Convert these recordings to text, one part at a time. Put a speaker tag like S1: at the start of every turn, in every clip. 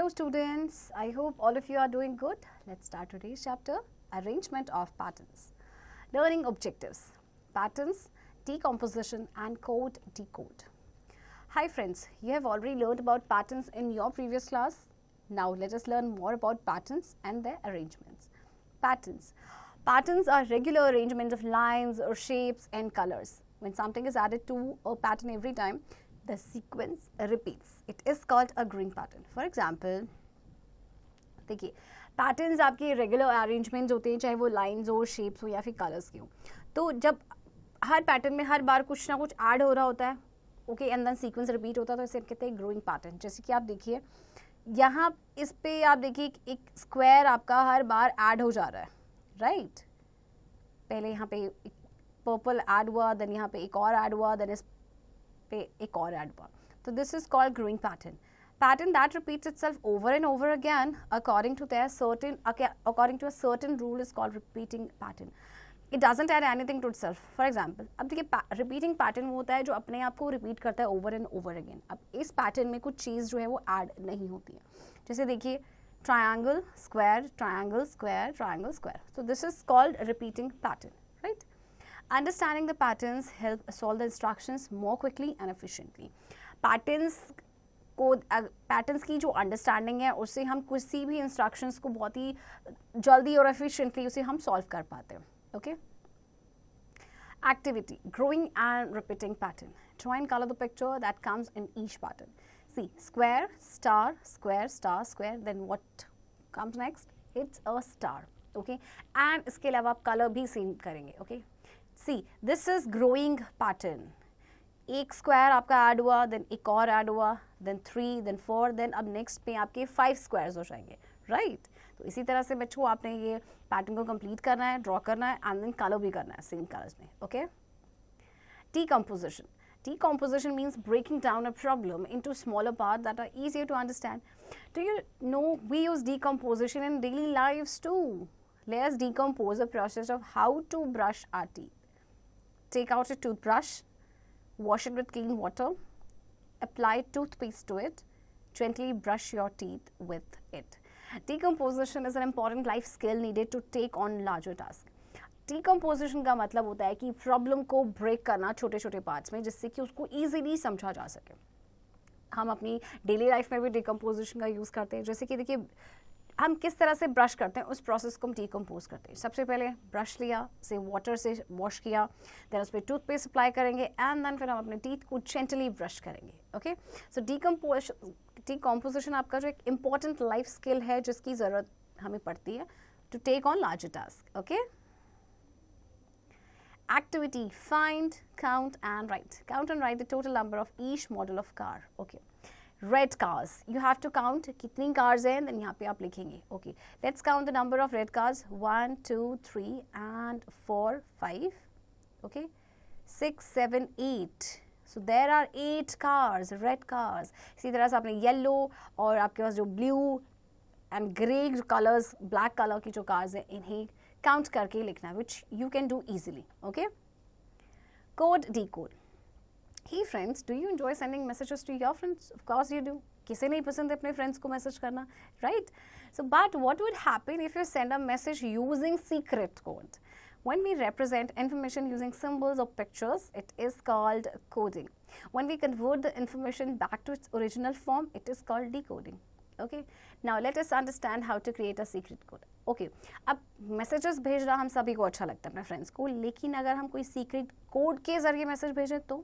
S1: Hello students, I hope all of you are doing good. Let's start today's chapter, Arrangement of Patterns. Learning objectives, patterns, decomposition and code decode. Hi friends, you have already learned about patterns in your previous class. Now let us learn more about patterns and their arrangements. Patterns. Patterns are regular arrangements of lines or shapes and colors. When something is added to a pattern every time, the sequence repeats. It is called a growing pattern. For example, देखिए patterns आपके regular arrangements होते हैं, चाहे वो lines हो, shapes हो या फिर कलर्स के हो. तो जब हर पैटर्न में हर बार कुछ ना कुछ ऐड हो रहा होता है, okay, and then sequence repeat होता है, तो इसे कहते हैं ग्रोइंग पैटर्न. जैसे कि आप देखिए यहाँ इस पे आप देखिए एक स्क्वायर आपका हर बार ऐड हो जा रहा है, राइट. पहले यहाँ पे एक पर्पल ऐड हुआ, देन यहाँ पे एक और ऐड हुआ, देन इस पे एक और ऐड हुआ. तो this is called growing pattern. Pattern that repeats itself over and over again according to a certain rule is called repeating pattern. It doesn't add anything to itself. For example, अब देखिए repeating pattern वो होता है जो अपने आप को repeat करता है over and over again. अब इस pattern में कुछ चीज़ जो है वो add नहीं होती है. जैसे देखिए triangle, square, triangle, square, triangle, square. So this is called repeating pattern, right? Understanding the patterns help solve the instructions more quickly and efficiently. Patterns की जो अंडरस्टैंडिंग है उससे हम किसी भी इंस्ट्रक्शंस को बहुत ही जल्दी और एफिशिएंटली उसे हम सॉल्व कर पाते हैं. Okay. Activity, growing and repeating pattern. Try and colour the picture that comes in each pattern. See square star square star square, then what comes next? It's a star. Okay. And इसके अलावा आप colour भी same करेंगे. Okay. See this is growing pattern. एक square आपका add हुआ, then एक और ऐड हुआ, देन 3, देन 4, देन अब नेक्स्ट पे आपके 5 स्क्वायर्स हो जाएंगे, राइट. तो इसी तरह से बच्चों आपने ये पैटर्न को कंप्लीट करना है, ड्रॉ करना है एंड देन कलर भी करना है सेम कलर्स में. Okay. Decomposition. Decomposition means breaking down a problem into smaller parts that are easier to understand. Do you know we use decomposition in daily lives too? Let's decompose the process of how to brush our teeth. Take out a toothbrush. Wash it with clean water. Apply toothpaste to it. Gently brush your teeth with it. Decomposition is an important life skill needed to take on larger tasks. Decomposition का मतलब होता है कि problem को break करना छोटे छोटे parts में, जिससे कि उसको ईजिली समझा जा सके. हम अपनी डेली लाइफ में भी डिकम्पोजिशन का यूज़ करते हैं. जैसे कि देखिए हम किस तरह से ब्रश करते हैं, उस प्रोसेस को हम डिकम्पोज करते हैं. सबसे पहले ब्रश लिया, से वाटर से वॉश किया, देन उस पर टूथपेस्ट अप्लाई करेंगे एंड देन फिर हम अपने टीथ को जेंटली ब्रश करेंगे. ओके. सो डिकम्पोजिशन आपका जो एक इम्पॉर्टेंट लाइफ स्किल है जिसकी ज़रूरत हमें पड़ती है to take on larger task. Okay. Activity, find, count and write. Count and write the total number of each model of car. Okay. Red cars. You have to count कितनी cars हैं, then यहाँ पे आप लिखेंगे. Okay. Let's count the number of red cars. 1, 2, 3 and 4, 5. Okay. 6, 7, 8. So there are 8 cars, red cars. इसी तरह से आपने yellow और आपके पास जो blue and grey colors, black color की जो cars हैं, इन्हें count करके लिखना, which you can do easily. Okay. Code decode. Hey friends, do you enjoy sending messages to your friends? Of course you do. किसे नहीं पसंद है अपने friends को message करना, right? So, but what would happen if you send a message using secret code? When we represent information using symbols or pictures, it is called coding. When we convert the information back to its original form, it is called decoding. Okay. Now let us understand how to create a secret code. Okay. अब messages भेजना हम सभी को अच्छा लगता है अपने friends को, लेकिन अगर हम कोई secret code के जरिए मैसेज भेजें तो,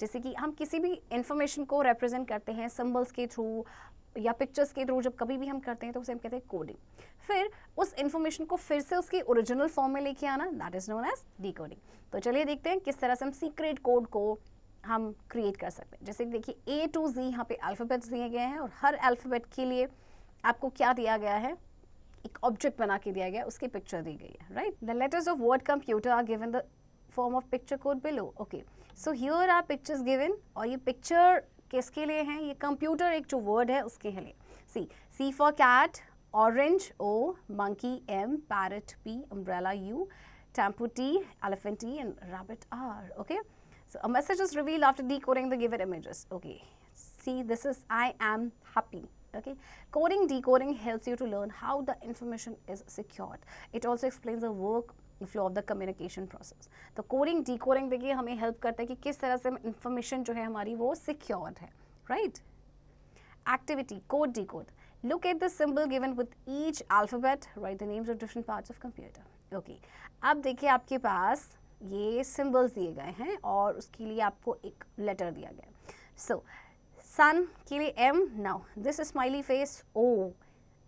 S1: जैसे कि हम किसी भी इंफॉर्मेशन को रिप्रेजेंट करते हैं सिंबल्स के थ्रू या पिक्चर्स के थ्रू, जब कभी भी हम करते हैं तो उसे हम कहते हैं कोडिंग. फिर उस इंफॉर्मेशन को फिर से उसकी ओरिजिनल फॉर्म में लेके आना, that is known as decoding. तो चलिए देखते हैं किस तरह से हम सीक्रेट कोड को हम क्रिएट कर सकते हैं. जैसे देखिए A to Z यहाँ पे अल्फ़ाबेट्स दिए गए हैं और हर अल्फ़ाबेट के लिए आपको क्या दिया गया है, एक ऑब्जेक्ट बना के दिया गया है, उसकी पिक्चर दी गई है, right. The letters of word computer are given the form of picture code below. Okay. So here are pictures given, और ये पिक्चर किसके लिए हैं? ये कंप्यूटर एक जो वर्ड है उसके लिए. C for cat, orange O, monkey M, parrot P, umbrella U, tempo T, elephant T and rabbit R. Okay. So a message is revealed after decoding the given images. Okay. See, this is I am happy. Okay, coding decoding helps you to learn how the information is secured. It also explains the work flow of the communication process. तो coding decoding देखिए हमें help करता है कि किस तरह से information जो है हमारी वो सिक्योर्ड है, right. Activity, code decode. Look at the symbol given with each alphabet. Write the names of different parts of computer. Okay. अब देखिए आपके पास ये symbols दिए गए हैं और उसके लिए आपको एक letter दिया गया है. So, sun के लिए M. Now, this is smiley face O.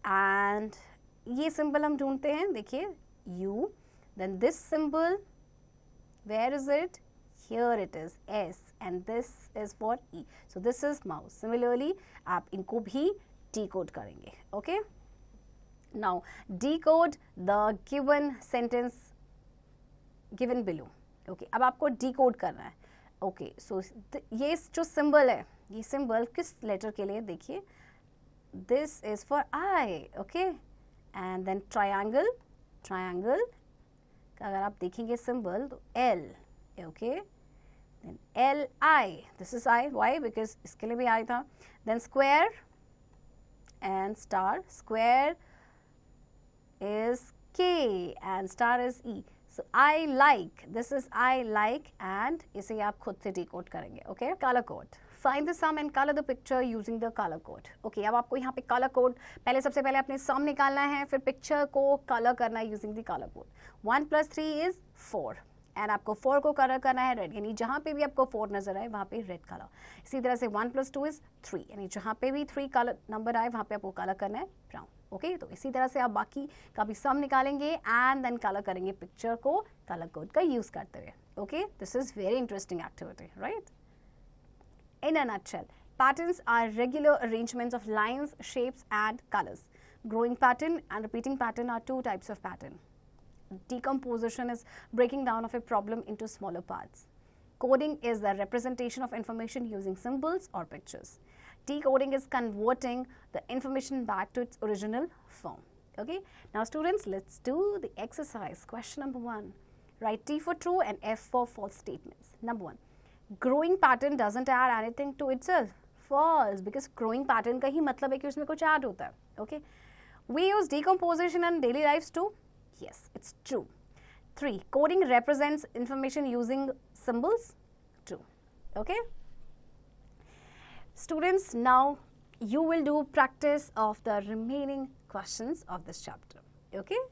S1: And ये symbol हम ढूंढते हैं. देखिए U. Then this symbol, where is it? Here it is, S, and this is what? E. So this is mouse. Similarly, आप इनको भी decode करेंगे. Okay? Now, decode the given sentence given below. Okay, अब आपको decode करना है. Okay, so ये जो symbol है, ये symbol किस letter के लिए? देखिए, this is for I. Okay, and then triangle, triangle. अगर आप देखेंगे symbol तो L. Okay. Then L I. This is I. Why? Because इसके लिए भी I था. Then square and star. Square is K and star is E. So I like. This is I like and इसे आप खुद से decode करेंगे. Okay. Color code. Find the sum and color the picture using the color code. Okay. अब आपको यहाँ पे color code पहले सबसे पहले अपने sum निकालना है फिर picture को color करना है using the color code. 1 plus 3 is 4. And आपको 4 को कलर करना है रेड, यानी जहाँ पे भी आपको 4 नजर आए वहाँ पे रेड कलर. इसी तरह से 1 plus 2 is 3, यानी जहाँ पे भी 3 कलर नंबर आए वहाँ पे आपको कलर करना है ब्राउन. ओके, तो इसी तरह से आप बाकी का भी सम निकालेंगे एंड देन कलर करेंगे पिक्चर को कलर कोड का यूज करते हुए. Okay, this is very interesting activity, right. In a nutshell, patterns are regular arrangements of lines, shapes and colors. Growing pattern and repeating pattern are two types of pattern. Decomposition is breaking down of a problem into smaller parts. Coding is the representation of information using symbols or pictures. Decoding is converting the information back to its original form. Okay, now students, let's do the exercise. Question number 1. Write T for true and F for false statements. Number 1. Growing pattern doesn't add anything to itself. False, because growing pattern का ही मतलब है कि उसमें कुछ add होता है. Okay, we use decomposition in daily lives too. Yes, it's true. 3. Coding represents information using symbols. True. Okay. Students, now you will do practice of the remaining questions of this chapter. Okay.